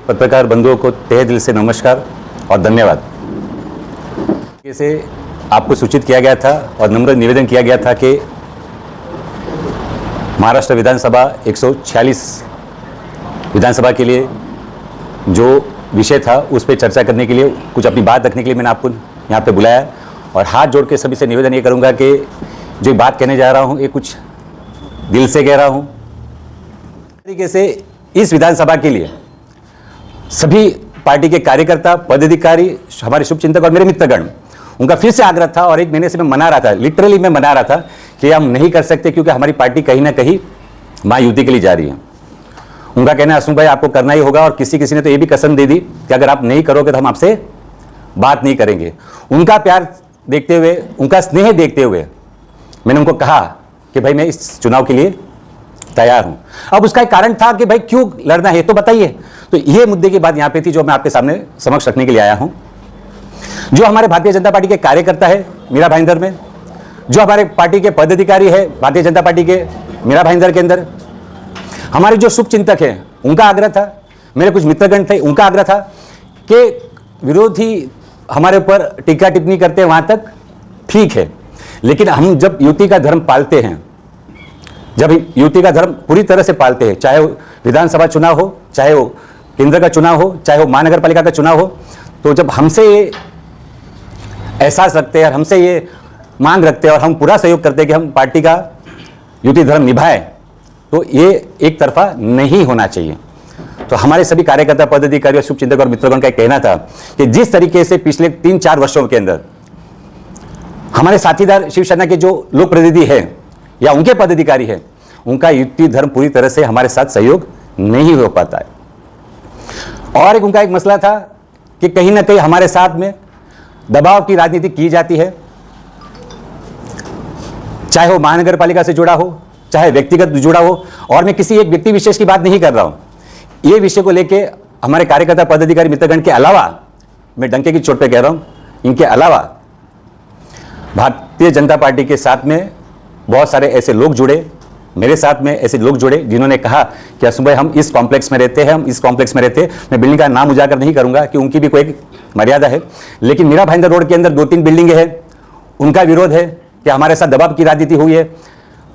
पत्रकार बंधुओं को तहे दिल से नमस्कार और धन्यवाद। जैसे आपको सूचित किया गया था और नम्र निवेदन किया गया था कि महाराष्ट्र विधानसभा 146 विधानसभा के लिए जो विषय था उस पर चर्चा करने के लिए, कुछ अपनी बात रखने के लिए मैंने आपको यहाँ पे बुलाया और हाथ जोड़ के सभी से निवेदन ये करूँगा कि जो बात कहने जा रहा हूँ ये कुछ दिल से कह रहा हूँ। तरीके से इस विधानसभा के लिए सभी पार्टी के कार्यकर्ता, पदाधिकारी, हमारे शुभचिंतक और मेरे मित्रगण, उनका फिर से आग्रह था और एक महीने से मैं मना रहा था, लिटरली मैं मना रहा था कि हम नहीं कर सकते क्योंकि हमारी पार्टी कहीं ना कहीं महायुति के लिए जा रही है। उनका कहना है असुम भाई आपको करना ही होगा और किसी ने तो ये भी कसम दे दी कि अगर आप नहीं करोगे तो हम आपसे बात नहीं करेंगे। उनका प्यार देखते हुए, उनका स्नेह देखते हुए मैंने उनको कहा कि भाई मैं इस चुनाव के लिए तैयार हूं। अब उसका एक कारण था कि भाई क्यों लड़ना है तो बताइए। तो ये मुद्दे की बात यहां पे थी जो मैं आपके सामने समक्ष रखने के लिए आया हूं। जो हमारे भारतीय जनता पार्टी के कार्यकर्ता है मीरा भाईंदर में, जो हमारे पार्टी के पदाधिकारी है भारतीय जनता पार्टी के मीरा भाईंदर के अंदर, हमारे जो शुभचिंतक हैं उनका आग्रह था, मेरे कुछ मित्रगण थे उनका आग्रह था कि विरोधी हमारे ऊपर टीका टिप्पणी करते हैं वहां तक ठीक है, लेकिन हम जब युति का धर्म पालते हैं, जब युति का धर्म पूरी तरह से पालते हैं, चाहे वो विधानसभा चुनाव हो, चाहे वो केंद्र का चुनाव हो, चाहे वो महानगर पालिका का चुनाव हो, तो जब हमसे ये एहसास रखते हैं और हमसे ये मांग रखते हैं और हम पूरा सहयोग करते हैं कि हम पार्टी का युति धर्म निभाएं, तो ये एक तरफा नहीं होना चाहिए। तो हमारे सभी कार्यकर्ता, पदाधिकारी और शुभचिंतक और मित्रगण का कहना था कि जिस तरीके से पिछले 3-4 वर्षों के अंदर हमारे साथीदार शिवसेना के जो लोक प्रतिनिधि हैं या उनके पदाधिकारी हैं, उनका युति धर्म पूरी तरह से हमारे साथ सहयोग नहीं हो पाता है। और उनका एक मसला था कि कहीं ना कहीं हमारे साथ में दबाव की राजनीति की जाती है, चाहे वो महानगर पालिका से जुड़ा हो, चाहे व्यक्तिगत जुड़ा हो। और मैं किसी एक व्यक्ति विशेष की बात नहीं कर रहा हूं, ये विषय को लेके हमारे कार्यकर्ता, पदाधिकारी, मित्रगण के अलावा, मैं डंके की चोट पे कह रहा हूं, इनके अलावा भारतीय जनता पार्टी के साथ में बहुत सारे ऐसे लोग जुड़े, मेरे साथ में ऐसे लोग जुड़े जिन्होंने कहा कि असुम भाई हम इस कॉम्प्लेक्स में रहते हैं, हम इस कॉम्प्लेक्स में रहते हैं। मैं बिल्डिंग का नाम उजागर नहीं करूंगा कि उनकी भी कोई एक मर्यादा है, लेकिन मीरा भाईंदर रोड के अंदर 2-3 बिल्डिंगें हैं, उनका विरोध है कि हमारे साथ दबाव की राजनीति हुई है।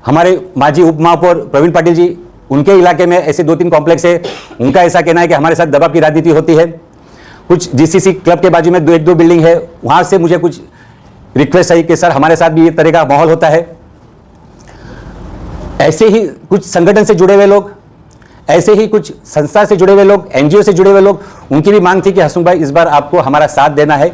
हमारे माजी उप महापौर प्रवीण पाटिल जी, उनके इलाके में ऐसे 2-3 कॉम्प्लेक्स है, उनका ऐसा कहना है कि हमारे साथ दबाव की राजनीति होती है। कुछ जीसीसी क्लब के बाजू में 1-2 बिल्डिंग है, वहां से मुझे कुछ रिक्वेस्ट आई कि सर हमारे साथ भी ये तरह का माहौल होता है। ऐसे ही कुछ संगठन से जुड़े हुए लोग, ऐसे ही कुछ संस्था से जुड़े हुए लोग, एनजीओ से जुड़े हुए लोग, उनकी भी मांग थी कि हसमुख भाई इस बार आपको हमारा साथ देना है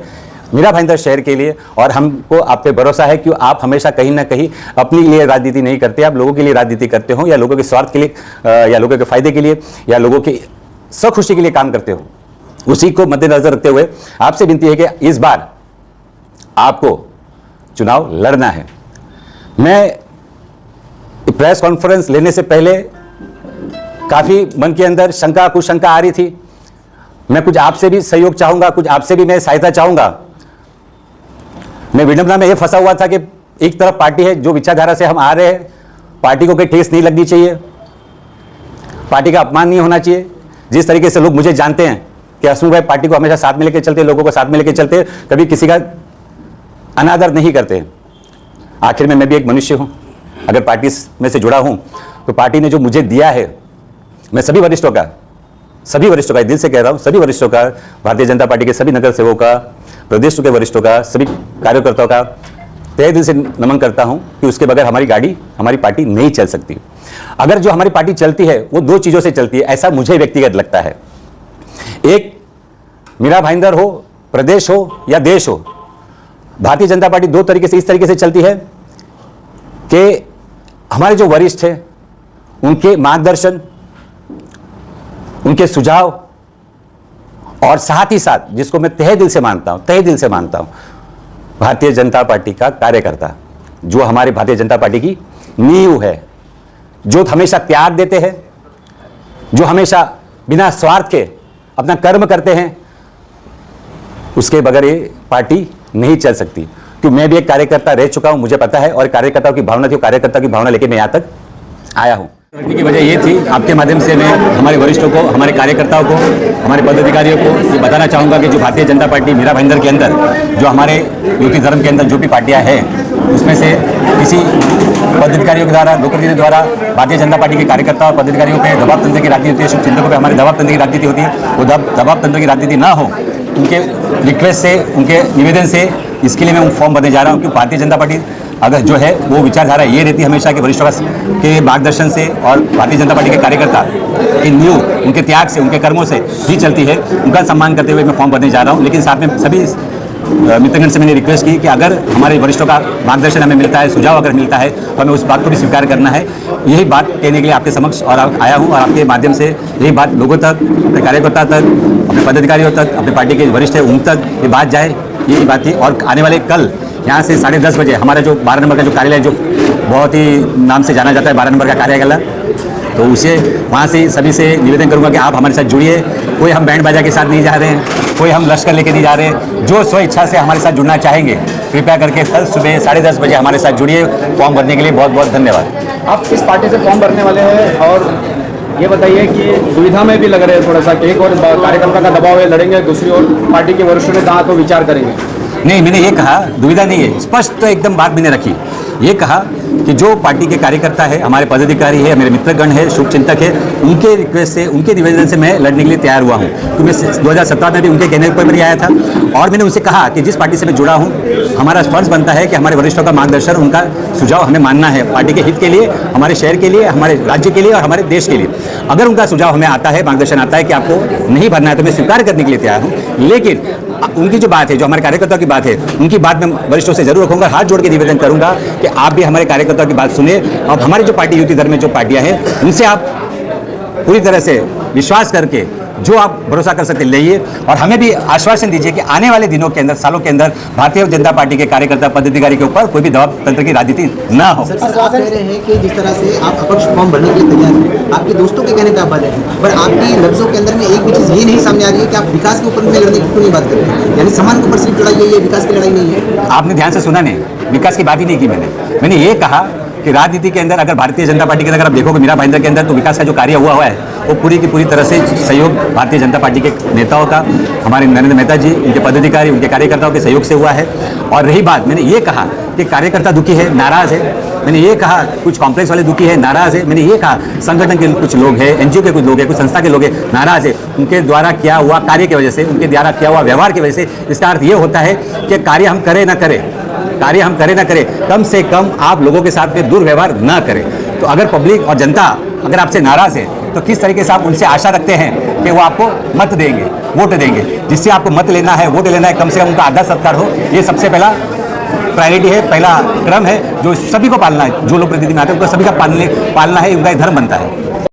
मीरा भाईंदर शहर के लिए, और हमको आप पे भरोसा है कि आप हमेशा कहीं ना कहीं अपने लिए राजनीति नहीं करते, आप लोगों के लिए राजनीति करते हो, या लोगों के स्वार्थ के लिए, या लोगों के फायदे के लिए, या लोगों की सखुशी के लिए काम करते हो। उसी को मद्देनजर रखते हुए आपसे विनती है कि इस बार आपको चुनाव लड़ना है। मैं प्रेस कॉन्फ्रेंस लेने से पहले काफी मन के अंदर शंका, कुछ शंका आ रही थी। मैं कुछ आपसे भी सहयोग चाहूंगा, कुछ आपसे भी मैं सहायता चाहूंगा। मैं विडंबना में यह फंसा हुआ था कि एक तरफ पार्टी है जो विचारधारा से हम आ रहे हैं, पार्टी को कोई ठेस नहीं लगनी चाहिए, पार्टी का अपमान नहीं होना चाहिए। जिस तरीके से लोग मुझे जानते हैं कि असुम भाई पार्टी को हमेशा साथ में लेकर चलते, लोगों को साथ में लेकर चलते, कभी किसी का अनादर नहीं करते। आखिर में मैं भी एक मनुष्य हूं, अगर पार्टी में से जुड़ा हूं तो पार्टी ने जो मुझे दिया है, मैं सभी वरिष्ठों का दिल से कह रहा हूं, सभी वरिष्ठों का, भारतीय जनता पार्टी के सभी नगर सेवकों का, प्रदेश के वरिष्ठों का, सभी कार्यकर्ताओं का तहे दिल से नमन करता हूं कि उसके बगैर हमारी गाड़ी, हमारी पार्टी नहीं चल सकती। अगर जो हमारी पार्टी चलती है वो 2 चीजों से चलती है, ऐसा मुझे व्यक्तिगत लगता है। एक, मीरा भाईंदर हो, प्रदेश हो या देश हो, भारतीय जनता पार्टी 2 तरीके से, इस तरीके से चलती है कि हमारे जो वरिष्ठ हैं उनके मार्गदर्शन, उनके सुझाव, और साथ ही साथ जिसको मैं तहे दिल से मानता हूं, भारतीय जनता पार्टी का कार्यकर्ता, जो हमारे भारतीय जनता पार्टी की नींव है, जो हमेशा त्याग देते हैं, जो हमेशा बिना स्वार्थ के अपना कर्म करते हैं, उसके बगैर ये पार्टी नहीं चल सकती। क्योंकि मैं भी एक कार्यकर्ता रह चुका हूं, मुझे पता है, और कार्यकर्ताओं की भावना थी, कार्यकर्ता की भावना लेके मैं यहां तक आया हूं। रखने की वजह ये थी, आपके माध्यम से मैं हमारे वरिष्ठों को, हमारे कार्यकर्ताओं को, हमारे पदाधिकारियों को ये बताना चाहूँगा कि जो भारतीय जनता पार्टी मीरा भाईंदर के अंदर, जो हमारे युति धर्म के अंदर जो भी पार्टियां हैं, उसमें से किसी पदाधिकारियों के द्वारा, लोकप्रतिनिधि द्वारा भारतीय जनता पार्टी के कार्यकर्ता और पदाधिकारियों पर दबाव तंत्र की राजनीति होती है, शुभचिंतकों पर हमारे दबाव तंत्र की राजनीति होती है। वो दबाव तंत्र की राजनीति ना हो, उनके रिक्वेस्ट से, उनके निवेदन से, इसके लिए मैं फॉर्म भरने जा रहा हूँ। क्योंकि भारतीय जनता पार्टी अगर जो है वो विचारधारा ये रहती है हमेशा कि वरिष्ठों के मार्गदर्शन से और भारतीय जनता पार्टी के कार्यकर्ता की नींव उनके त्याग से, उनके कर्मों से ही चलती है। उनका सम्मान करते हुए मैं फॉर्म भरने जा रहा हूँ। लेकिन साथ में सभी मित्रगण से मैंने रिक्वेस्ट की कि अगर हमारे वरिष्ठों का मार्गदर्शन हमें मिलता है, सुझाव अगर मिलता है, तो हमें उस बात को भी स्वीकार करना है। यही बात कहने के लिए आपके समक्ष और आया हूँ और आपके माध्यम से यही बात लोगों तक, अपने कार्यकर्ता तक, अपने पदाधिकारियों तक, अपने पार्टी के वरिष्ठ हैं उन तक ये बात जाए, यही बात थी। और आने वाले कल यहाँ से 10:30 बजे हमारा जो 12 नंबर का जो कार्यालय, जो बहुत ही नाम से जाना जाता है 12 नंबर का कार्यालय, तो उसे वहाँ से सभी से निवेदन करूँगा कि आप हमारे साथ जुड़िए। कोई हम बैंड बाजा के साथ नहीं जा रहे हैं, कोई हम लश्कर लेके नहीं जा रहे हैं। जो स्व इच्छा से हमारे साथ जुड़ना चाहेंगे, कृपया करके कल सुबह 10:30 बजे हमारे साथ जुड़िए। फॉर्म भरने के लिए बहुत बहुत धन्यवाद। आप किस पार्टी से फॉर्म भरने वाले हैं, और ये बताइए कि दुविधा में भी लग रहे हैं थोड़ा सा, कि एक और कार्यकर्ता का दबाव है, लड़ेंगे, दूसरी ओर पार्टी के वरिष्ठों ने कहा तो विचार करेंगे? नहीं, मैंने ये कहा दुविधा नहीं है, स्पष्ट तो एकदम बात मैंने रखी। ये कहा कि जो पार्टी के कार्यकर्ता है, हमारे पदाधिकारी है, मेरे मित्रगण है, शुभचिंतक है, उनके रिक्वेस्ट से, उनके निवेदन से मैं लड़ने के लिए तैयार हुआ हूँ। क्योंकि मैं 2017 में भी उनके कहने पर भी आया था और मैंने उनसे कहा कि जिस पार्टी से मैं जुड़ा हूँ, हमारा फर्ज बनता है कि हमारे वरिष्ठों का मार्गदर्शन, उनका सुझाव हमें मानना है, पार्टी के हित के लिए, हमारे शहर के लिए, हमारे राज्य के लिए और हमारे देश के लिए। अगर उनका सुझाव हमें आता है, मार्गदर्शन आता है कि आपको नहीं भरना है, तो मैं स्वीकार करने के लिए तैयार हूँ। लेकिन उनकी जो बात है, जो हमारे कार्यकर्ताओं की बात है, उनकी बात मैं वरिष्ठों से जरूर रखूंगा, हाथ जोड़ के निवेदन करूंगा कि आप भी हमारे कार्यकर्ताओं की बात सुने और हमारी जो पार्टी युति धर्म में जो पार्टियां हैं, उनसे आप पूरी तरह से विश्वास करके जो आप भरोसा कर सकते लेइए और हमें भी आश्वासन दीजिए कि आने वाले दिनों के अंदर, सालों के अंदर भारतीय जनता पार्टी के कार्यकर्ता, पदाधिकारी के ऊपर कोई भी दबाव तंत्र की राजनीति ना हो। सर, आप कह रहे हैं कि जिस तरह से आप अपक्ष फॉर्म भरने के लिए तैयार हैं, आपके दोस्तों के कहने पर आप भर रहे हैं, पर आपकी लफ्जों के अंदर में एक भी चीज़ ये नहीं सामने आ रही है कि आप विकास के ऊपर में लड़ने की क्यों नहीं बात कर रहे हैं? यानी समान के ऊपर सिर्फ लड़ाई है, ये विकास की लड़ाई नहीं है। आपने ध्यान से सुना नहीं, विकास की बात ही नहीं की मैंने ये कहा कि राजनीति के अंदर अगर भारतीय जनता पार्टी के अंदर आप देखोगे मीरा भाईंदर के अंदर, तो विकास का जो कार्य हुआ है वो पूरी की पूरी तरह से सहयोग भारतीय जनता पार्टी के नेताओं का, हमारे नरेंद्र मेहता जी, उनके पदाधिकारी, उनके कार्यकर्ताओं के सहयोग से हुआ है। और रही बात, मैंने ये कहा कि कार्यकर्ता दुखी है, नाराज है, मैंने ये कहा कुछ कॉम्प्लेक्स वाले दुखी है, नाराज है, मैंने ये कहा संगठन के कुछ लोग हैं, एनजीओ के कुछ लोग हैं, कुछ संस्था के लोग हैं, नाराज है, उनके द्वारा किया हुआ कार्य की वजह से, उनके द्वारा किया हुआ व्यवहार की वजह से। इसका अर्थ ये होता है कि कार्य हम करें ना करें, कम से कम आप लोगों के साथ में दुर्व्यवहार ना करें। तो अगर पब्लिक और जनता अगर आपसे नाराज है, तो किस तरीके से आप उनसे आशा रखते हैं कि वो आपको मत देंगे, वोट देंगे? जिससे आपको मत लेना है, वोट लेना है, कम से कम उनका आदर सत्कार हो। ये सबसे पहला प्रायोरिटी है, पहला क्रम है जो सभी को पालना है। जो लोग प्रतिनिधि में आते हैं उनको सभी का पालना है, उनका धर्म बनता है।